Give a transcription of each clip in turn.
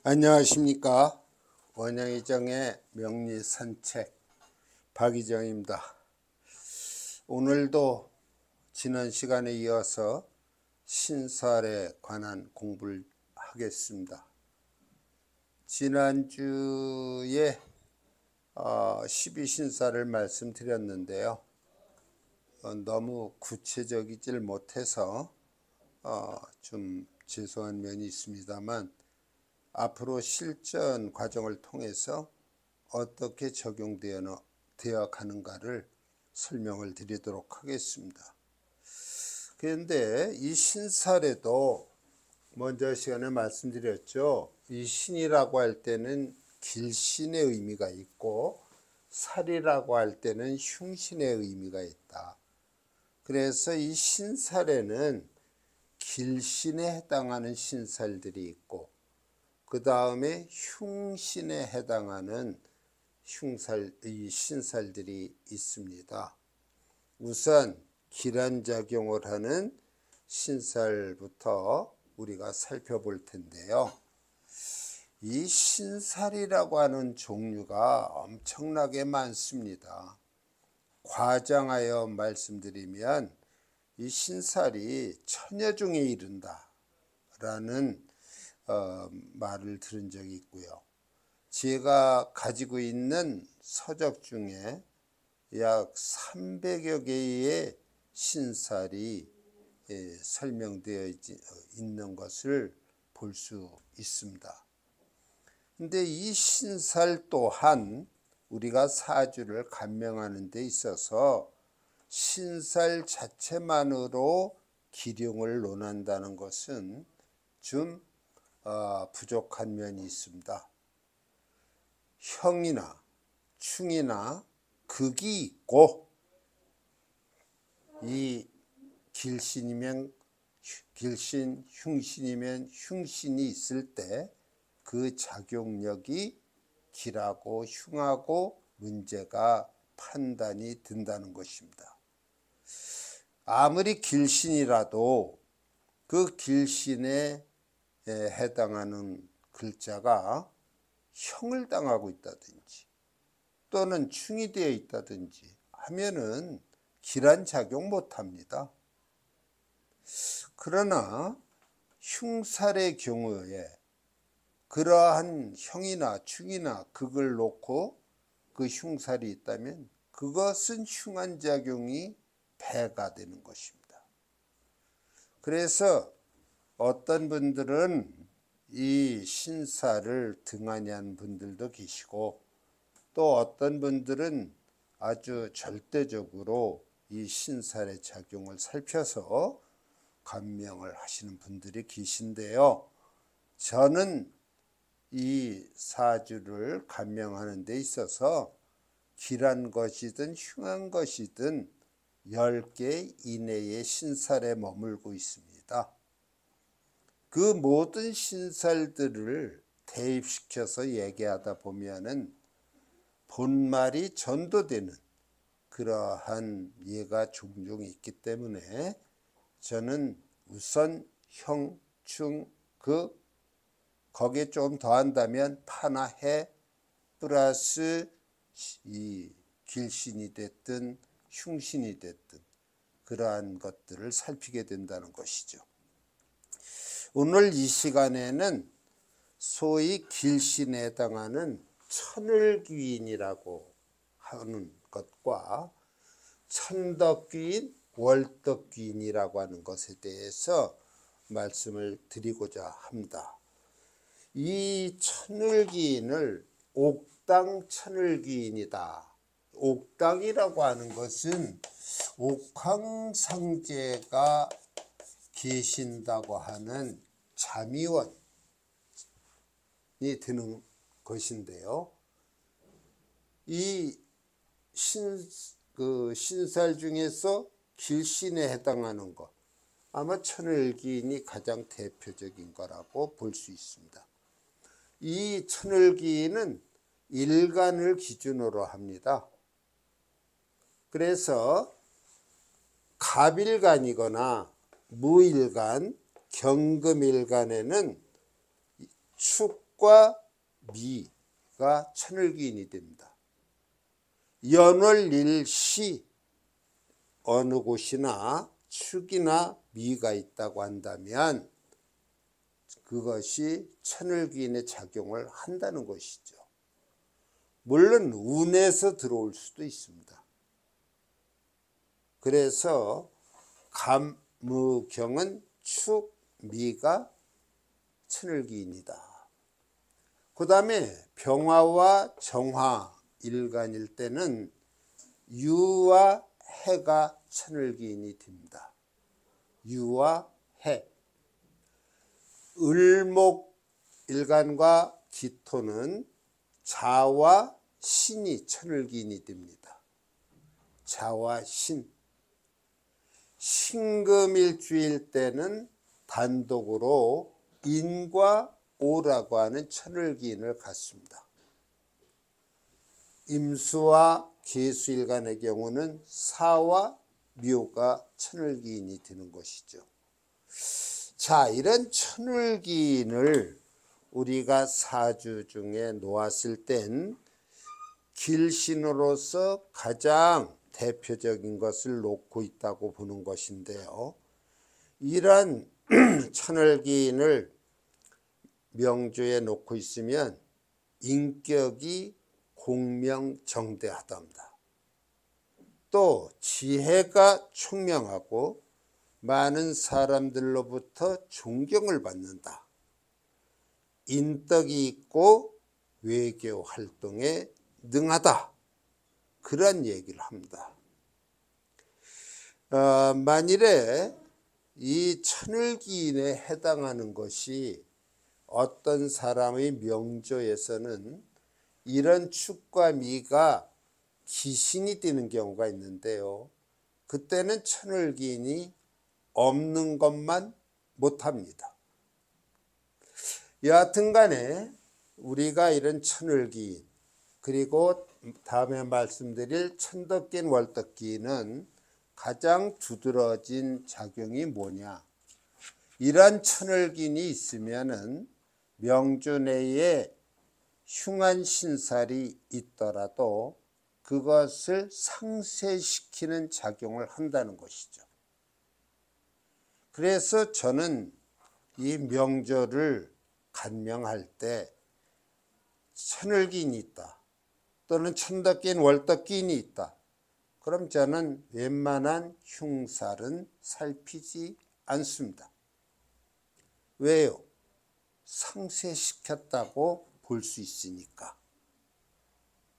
안녕하십니까. 원양이정의 명리산책 박이정입니다. 오늘도 지난 시간에 이어서 신살에 관한 공부를 하겠습니다. 지난주에 12신살을 말씀드렸는데요. 너무 구체적이질 못해서 좀 죄송한 면이 있습니다만 앞으로 실전 과정을 통해서 어떻게 적용되어 가는가를 설명을 드리도록 하겠습니다. 그런데 이 신살에도 먼저 시간에 말씀드렸죠. 이 신이라고 할 때는 길신의 의미가 있고 살이라고 할 때는 흉신의 의미가 있다. 그래서 이 신살에는 길신에 해당하는 신살들이 있고 그 다음에 흉신에 해당하는 이 신살들이 있습니다. 우선 기란작용을 하는 신살부터 우리가 살펴볼 텐데요. 이 신살이라고 하는 종류가 엄청나게 많습니다. 과장하여 말씀드리면 이 신살이 천여 중에 이른다 라는 말을 들은 적이 있고요. 제가 가지고 있는 서적 중에 약 300여 개의 신살이 설명되어 있는 것을 볼 수 있습니다. 근데 이 신살 또한 우리가 사주를 감명하는 데 있어서 신살 자체만으로 기륭을 논한다는 것은 좀 부족한 면이 있습니다. 형이나 충이나 극이 있고 이 길신이면 길신, 흉신이면 흉신이 있을 때 그 작용력이 길하고 흉하고 문제가 판단이 된다는 것입니다. 아무리 길신이라도 그 길신에 해당하는 글자가 형을 당하고 있다든지 또는 충이 되어 있다든지 하면은 길한 작용 못합니다. 그러나 흉살의 경우에 그러한 형이나 충이나 극을 놓고 그 흉살이 있다면 그것은 흉한 작용이 배가 되는 것입니다. 그래서 어떤 분들은 이 신살을 등한히 분들도 계시고 또 어떤 분들은 아주 절대적으로 이 신살의 작용을 살펴서 감명을 하시는 분들이 계신데요. 저는 이 사주를 감명하는 데 있어서 길한 것이든 흉한 것이든 10개 이내의 신살에 머물고 있습니다. 그 모든 신살들을 대입시켜서 얘기하다 보면은 본말이 전도되는 그러한 예가 종종 있기 때문에 저는 우선 형, 충, 극 거기에 좀 더한다면 파나 해 플러스 이 길신이 됐든 흉신이 됐든 그러한 것들을 살피게 된다는 것이죠. 오늘 이 시간에는 소위 길신에 해당하는 천을귀인이라고 하는 것과 천덕귀인, 월덕귀인이라고 하는 것에 대해서 말씀을 드리고자 합니다. 이 천을귀인을 옥당 천을귀인이다. 옥당이라고 하는 것은 옥황상제가 계신다고 하는 자미원이 드는 것인데요. 이 신살 중에서 길신에 해당하는 것 아마 천을귀인이 가장 대표적인 거라고 볼 수 있습니다. 이 천을귀인은 일간을 기준으로 합니다. 그래서 갑일간이거나 무일간, 경금일간에는 축, 축과 미가 천을기인이 됩니다. 연월일시 어느 곳이나 축이나 미가 있다고 한다면 그것이 천을기인의 작용을 한다는 것이죠. 물론 운에서 들어올 수도 있습니다. 그래서 감무경은 축, 미가 천을기인이다. 그 다음에 병화와 정화 일간일 때는 유와 해가 천을기인이 됩니다. 유와 해. 을목 일간과 기토는 자와 신이 천을기인이 됩니다. 자와 신. 신금일주일 때는 단독으로 인과 오라고 하는 천을기인을 갖습니다. 임수와 계수일간의 경우는 사와 묘가 천을기인이 되는 것이죠. 자, 이런 천을기인을 우리가 사주 중에 놓았을 땐 길신으로서 가장 대표적인 것을 놓고 있다고 보는 것인데요. 이러한 천을기인을 명조에 놓고 있으면 인격이 공명정대하답니다. 또 지혜가 총명하고 많은 사람들로부터 존경을 받는다. 인덕이 있고 외교 활동에 능하다. 그런 얘기를 합니다. 만일에 이 천을기인에 해당하는 것이 어떤 사람의 명조에서는 이런 축과 미가 기신이 되는 경우가 있는데요. 그때는 천을기인이 없는 것만 못합니다. 여하튼 간에 우리가 이런 천을기인 그리고 다음에 말씀드릴 천덕기인 월덕기인은 가장 두드러진 작용이 뭐냐. 이러한 천을기인이 있으면은 명조 내에 흉한 신살이 있더라도 그것을 상쇄시키는 작용을 한다는 것이죠. 그래서 저는 이 명조를 간명할 때 천을기인이 있다 또는 천덕기인 월덕기인이 있다. 그럼 저는 웬만한 흉살은 살피지 않습니다. 왜요? 상쇄시켰다고 볼 수 있으니까.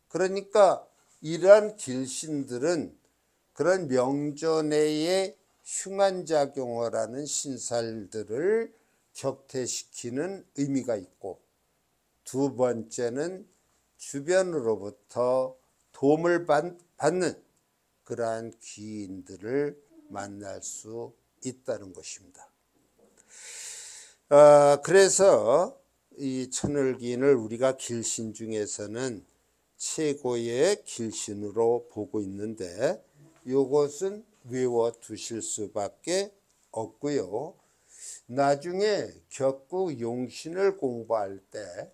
그러니까 이러한 길신들은 그런 명조 내에 흉한 작용을 하는 신살들을 격퇴시키는 의미가 있고, 두 번째는 주변으로부터 도움을 받는 그러한 귀인들을 만날 수 있다는 것입니다. 그래서 이 천을기인을 우리가 길신 중에서는 최고의 길신으로 보고 있는데 이것은 외워두실 수밖에 없고요. 나중에 격구 용신을 공부할 때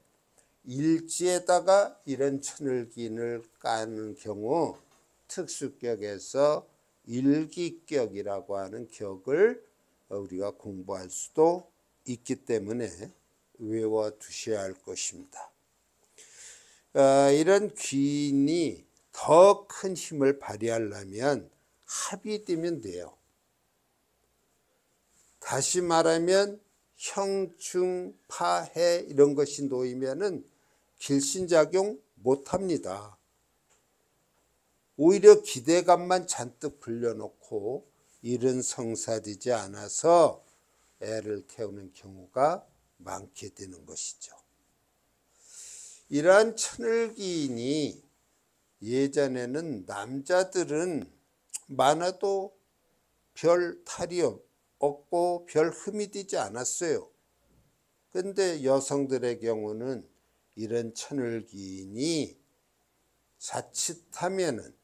일지에다가 이런 천을기인을 까는 경우 특수격에서 일기격이라고 하는 격을 우리가 공부할 수도 있기 때문에 외워두셔야 할 것입니다. 이런 귀인이 더 큰 힘을 발휘하려면 합이 되면 돼요. 다시 말하면 형충, 파해 이런 것이 놓이면은 길신작용 못합니다. 오히려 기대감만 잔뜩 불려놓고 일은 성사되지 않아서 애를 태우는 경우가 많게 되는 것이죠. 이러한 천을기인이 예전에는 남자들은 많아도 별 탈이 없고 별 흠이 되지 않았어요. 그런데 여성들의 경우는 이런 천을기인이 자칫하면은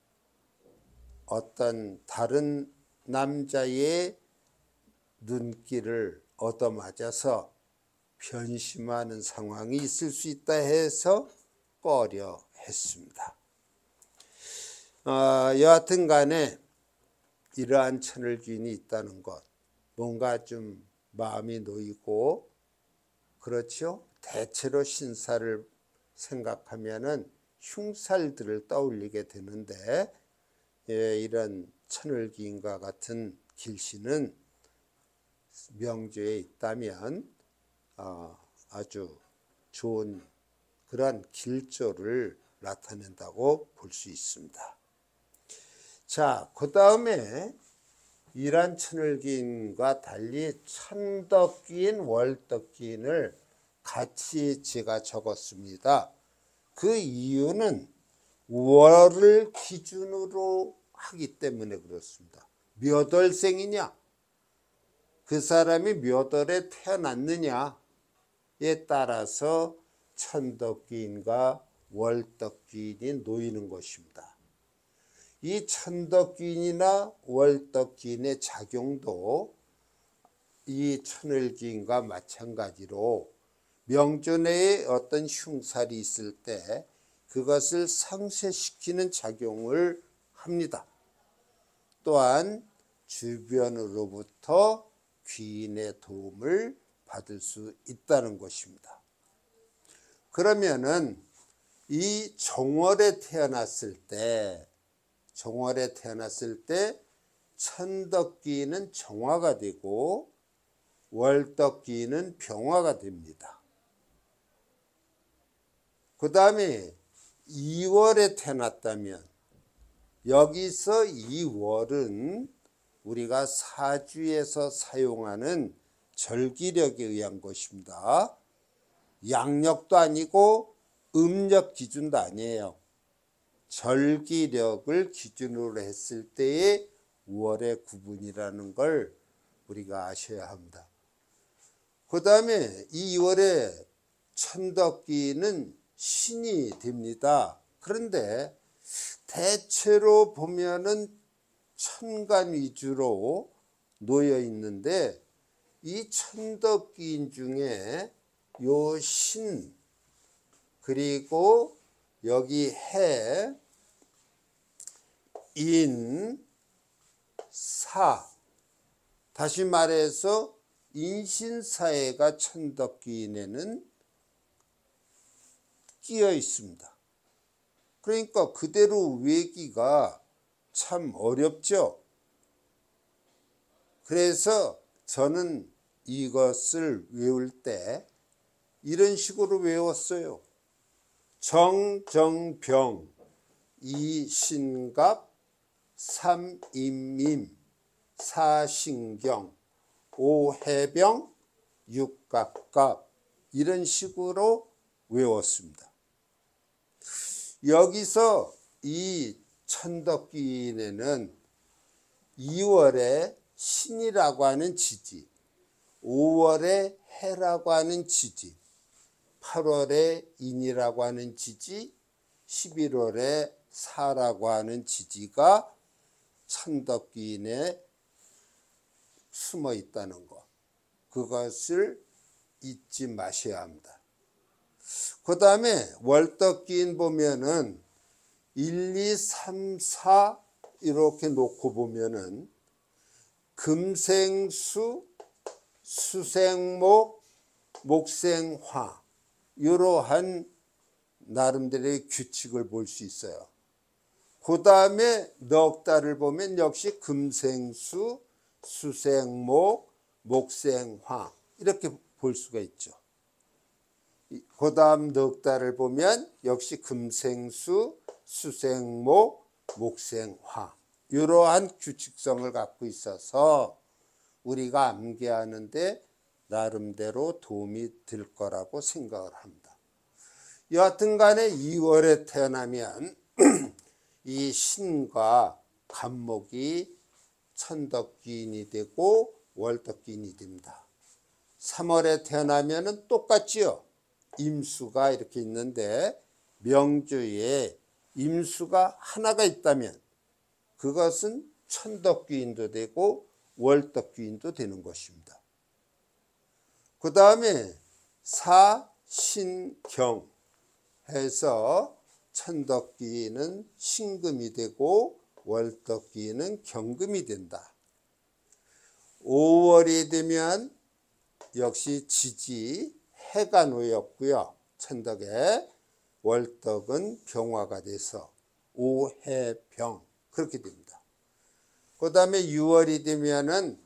어떤 다른 남자의 눈길을 얻어맞아서 변심하는 상황이 있을 수 있다 해서 꺼려 했습니다. 여하튼 간에 이러한 천을귀인이 있다는 것, 뭔가 좀 마음이 놓이고 그렇죠. 대체로 신사를 생각하면은 흉살들을 떠올리게 되는데, 이런 천을귀인과 같은 길씨는 명주에 있다면 아주 좋은 그런 길조를 나타낸다고 볼 수 있습니다. 자, 그 다음에 이러한 천을귀인과 달리 천덕귀인, 월덕귀인을 같이 제가 적었습니다. 그 이유는 월을 기준으로 하기 때문에 그렇습니다. 몇 월생이냐, 그 사람이 몇 월에 태어났느냐에 따라서 천덕귀인과 월덕귀인이 놓이는 것입니다. 이 천덕귀인이나 월덕귀인의 작용도 이 천을귀인과 마찬가지로 명주 내에 어떤 흉살이 있을 때 그것을 상쇄시키는 작용을 합니다. 또한 주변으로부터 귀인의 도움을 받을 수 있다는 것입니다. 그러면은 이 정월에 태어났을 때 천덕귀인은 정화가 되고 월덕귀인은 병화가 됩니다. 그 다음에 2월에 태어났다면 여기서 이 월은 우리가 사주에서 사용하는 절기력에 의한 것입니다. 양력도 아니고 음력 기준도 아니에요. 절기력을 기준으로 했을 때의 월의 구분이라는 걸 우리가 아셔야 합니다. 그 다음에 이 월에 천덕귀인은 신이 됩니다. 그런데 대체로 보면은 천간 위주로 놓여 있는데 이 천덕귀인 중에 요 신, 그리고 여기 해, 인, 사, 다시 말해서 인신사해가 천덕귀인에는 끼어 있습니다. 그러니까 그대로 외기가 참 어렵죠. 그래서 저는 이것을 외울 때 이런 식으로 외웠어요. 정정병, 이신갑, 삼임임, 사신경, 오해병, 육갑갑, 이런 식으로 외웠습니다. 여기서 이 천덕귀인에는 2월에 신이라고 하는 지지, 5월에 해라고 하는 지지, 8월에 인이라고 하는 지지, 11월에 사라고 하는 지지가 천덕귀인에 숨어 있다는 것, 그것을 잊지 마셔야 합니다. 그 다음에 월덕귀인 보면은 1, 2, 3, 4 이렇게 놓고 보면은 금생수, 수생목, 목생화, 이러한 나름대로의 규칙을 볼 수 있어요. 그 다음에 넉 달을 보면 역시 금생수, 수생목, 목생화 이렇게 볼 수가 있죠. 그 다음 넉 달을 보면 역시 금생수, 수생목, 목생화, 이러한 규칙성을 갖고 있어서 우리가 암기하는데 나름대로 도움이 될 거라고 생각을 합니다. 여하튼 간에 2월에 태어나면 이 신과 간목이 천덕귀인이 되고 월덕귀인이 됩니다. 3월에 태어나면 똑같지요. 임수가 이렇게 있는데 명주에 임수가 하나가 있다면 그것은 천덕귀인도 되고 월덕귀인도 되는 것입니다. 그 다음에 사신경 해서 천덕기는 신금이 되고 월덕기는 경금이 된다. 5월이 되면 역시 지지 해가 놓였고요. 천덕에 월덕은 병화가 돼서 오해병 그렇게 됩니다. 그 다음에 6월이 되면은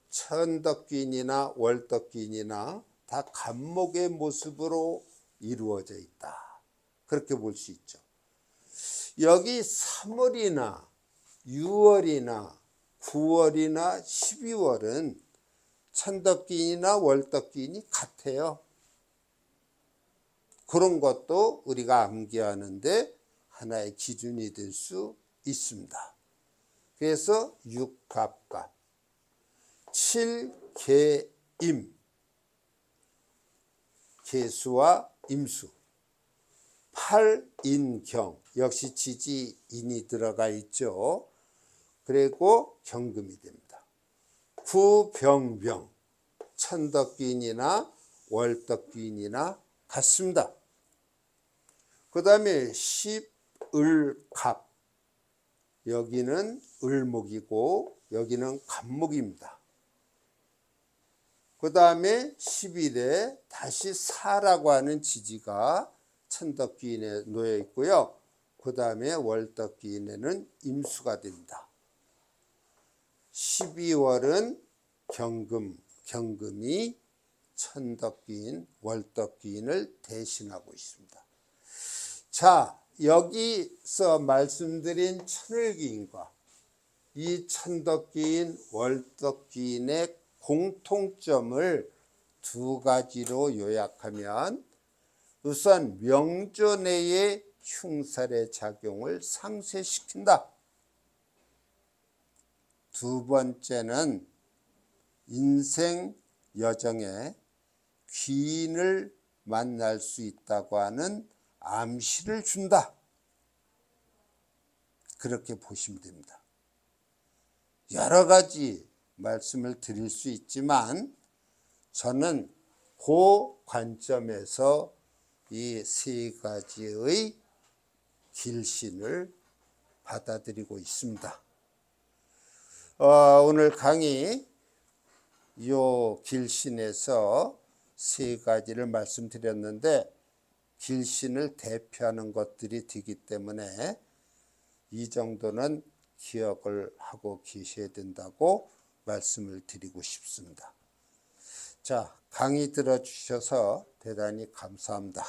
천덕기인이나 월덕기인이나 다 간목의 모습으로 이루어져 있다. 그렇게 볼 수 있죠. 여기 3월이나 6월이나 9월이나 12월은 천덕기인이나 월덕기인이 같아요. 그런 것도 우리가 암기하는데 하나의 기준이 될 수 있습니다. 그래서 육갑갑, 7개임, 개수와 임수, 8인경, 역시 지지인이 들어가 있죠. 그리고 경금이 됩니다. 9병병, 천덕기인이나 월덕기인이나 같습니다. 그 다음에 10을갑, 여기는 을목이고 여기는 갑목입니다. 그 다음에 10일에 다시 사라고 하는 지지가 천덕기인에 놓여 있고요. 그 다음에 월덕기인에는 임수가 됩니다. 12월은 경금, 경금이 천덕기인, 월덕기인을 대신하고 있습니다. 자, 여기서 말씀드린 천을기인과 이 천덕기인, 월덕기인의 공통점을 두 가지로 요약하면 우선 명조 내의 흉살의 작용을 상쇄시킨다. 두 번째는 인생 여정에 귀인을 만날 수 있다고 하는 암시를 준다. 그렇게 보시면 됩니다. 여러 가지 말씀을 드릴 수 있지만 저는 그 관점에서 이 세 가지의 길신을 받아들이고 있습니다. 오늘 강의 요 길신에서 세 가지를 말씀드렸는데 길신을 대표하는 것들이 되기 때문에 이 정도는 기억을 하고 계셔야 된다고 말씀을 드리고 싶습니다. 자, 강의 들어주셔서 대단히 감사합니다.